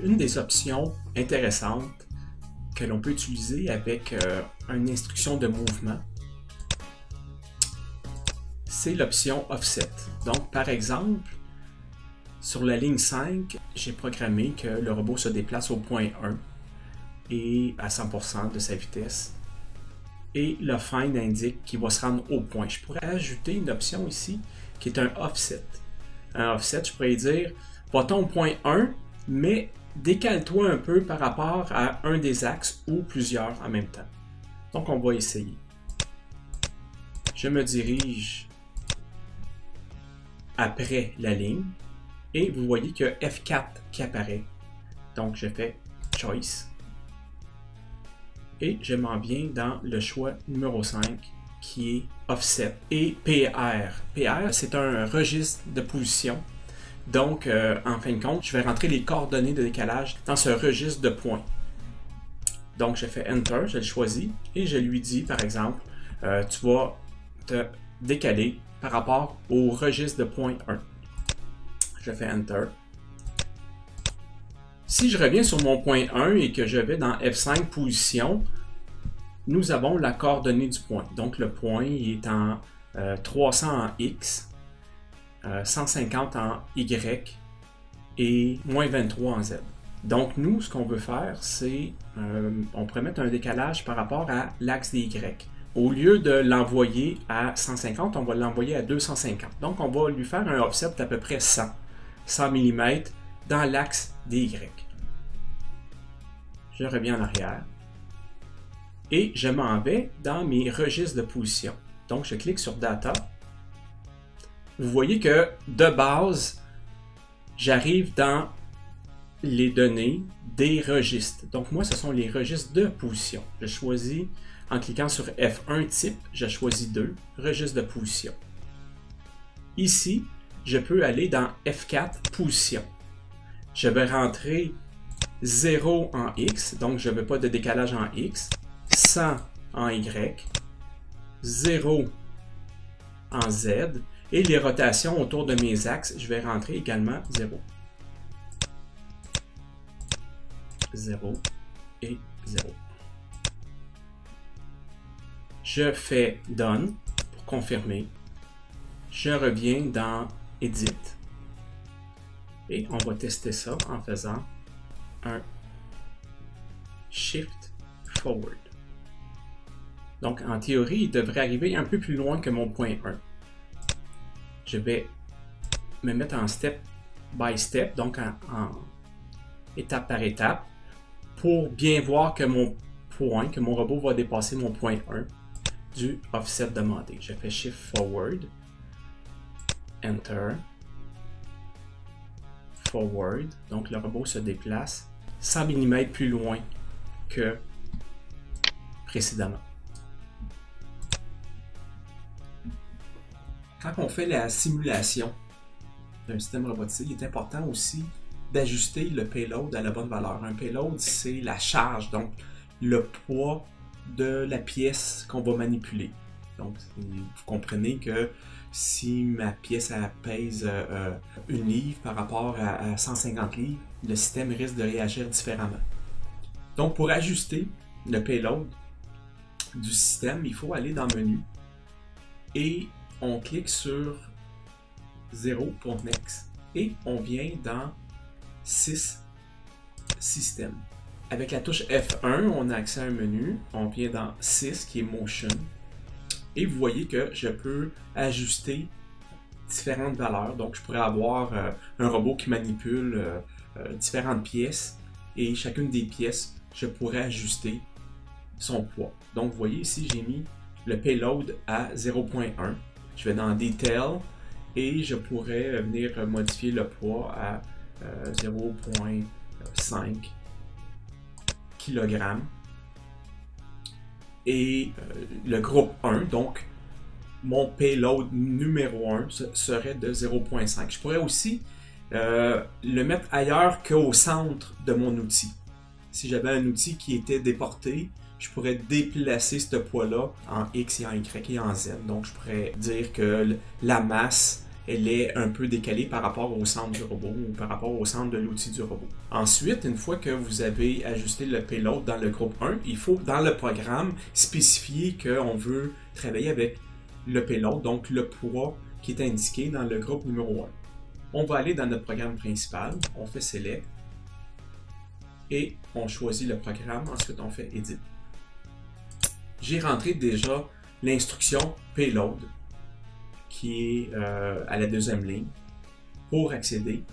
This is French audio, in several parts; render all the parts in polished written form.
Une des options intéressantes que l'on peut utiliser avec une instruction de mouvement, c'est l'option Offset. Donc, par exemple, sur la ligne 5, j'ai programmé que le robot se déplace au point 1 et à 100% de sa vitesse. Et le Find indique qu'il va se rendre au point. Je pourrais ajouter une option ici qui est un Offset. Un Offset, je pourrais dire, va-t-on au point 1, mais décale-toi un peu par rapport à un des axes ou plusieurs en même temps. Donc, on va essayer. Je me dirige après la ligne et vous voyez qu'il y a F4 qui apparaît. Donc, je fais Choice et je m'en viens dans le choix numéro 5 qui est Offset et PR. PR, c'est un registre de position. Donc, en fin de compte, je vais rentrer les coordonnées de décalage dans ce registre de points. Donc, je fais Enter, je le choisis et je lui dis, par exemple, tu vas te décaler par rapport au registre de point 1. Je fais Enter. Si je reviens sur mon point 1 et que je vais dans F5 position, nous avons la coordonnée du point. Donc, le point est en 300 en X, 150 en Y et moins 23 en Z. Donc, nous, ce qu'on veut faire, c'est, on pourrait mettre un décalage par rapport à l'axe des Y. Au lieu de l'envoyer à 150, on va l'envoyer à 250. Donc, on va lui faire un offset d'à peu près 100 mm dans l'axe des Y. Je reviens en arrière et je m'en vais dans mes registres de position. Donc, je clique sur Data. Vous voyez que de base, j'arrive dans les données des registres. Donc, moi, ce sont les registres de position. Je choisis, en cliquant sur F1 type, je choisis 2, registre de position. Ici, je peux aller dans F4 position. Je vais rentrer 0 en X, donc je ne veux pas de décalage en X, 100 en Y, 0 en Z, et les rotations autour de mes axes, je vais rentrer également 0. 0 et 0. Je fais Done pour confirmer. Je reviens dans Edit. Et on va tester ça en faisant un Shift Forward. Donc, en théorie, il devrait arriver un peu plus loin que mon point 1. Je vais me mettre en step by step, donc en étape par étape, pour bien voir que mon robot va dépasser mon point 1 du offset demandé. Je fais Shift Forward, Enter, Forward, donc le robot se déplace 100 mm plus loin que précédemment. Quand on fait la simulation d'un système robotique, il est important aussi d'ajuster le payload à la bonne valeur. Un payload, c'est la charge, donc le poids de la pièce qu'on va manipuler. Donc, vous comprenez que si ma pièce elle pèse 1 livre par rapport à 150 livres, le système risque de réagir différemment. Donc, pour ajuster le payload du système, il faut aller dans le menu et on clique sur 0 pour Next et on vient dans 6 Système. Avec la touche F1, on a accès à un menu. On vient dans 6 qui est Motion. Et vous voyez que je peux ajuster différentes valeurs. Donc, je pourrais avoir un robot qui manipule différentes pièces. Et chacune des pièces, je pourrais ajuster son poids. Donc, vous voyez ici, j'ai mis le payload à 0.1. Je vais dans Detail et je pourrais venir modifier le poids à 0.5 kg. Et le groupe 1, donc mon payload numéro 1 serait de 0.5. Je pourrais aussi le mettre ailleurs qu'au centre de mon outil. Si j'avais un outil qui était déporté, je pourrais déplacer ce poids-là en X et en Y et en Z. Donc je pourrais dire que la masse elle est un peu décalée par rapport au centre du robot ou par rapport au centre de l'outil du robot. Ensuite, une fois que vous avez ajusté le payload dans le groupe 1, il faut dans le programme spécifier qu'on veut travailler avec le payload, donc le poids qui est indiqué dans le groupe numéro 1. On va aller dans notre programme principal, on fait Select et on choisit le programme, ensuite on fait Edit. J'ai rentré déjà l'instruction Payload qui est à la deuxième ligne. Pour accéder,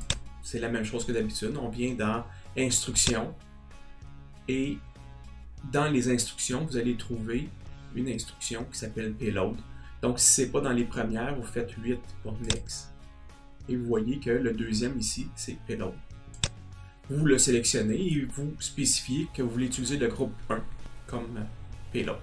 c'est la même chose que d'habitude, on vient dans Instructions et dans les instructions, vous allez trouver une instruction qui s'appelle Payload. Donc si ce n'est pas dans les premières, vous faites 8 pour Next. Et vous voyez que le deuxième ici, c'est Payload. Vous le sélectionnez et vous spécifiez que vous voulez utiliser le groupe 1 comme Payload.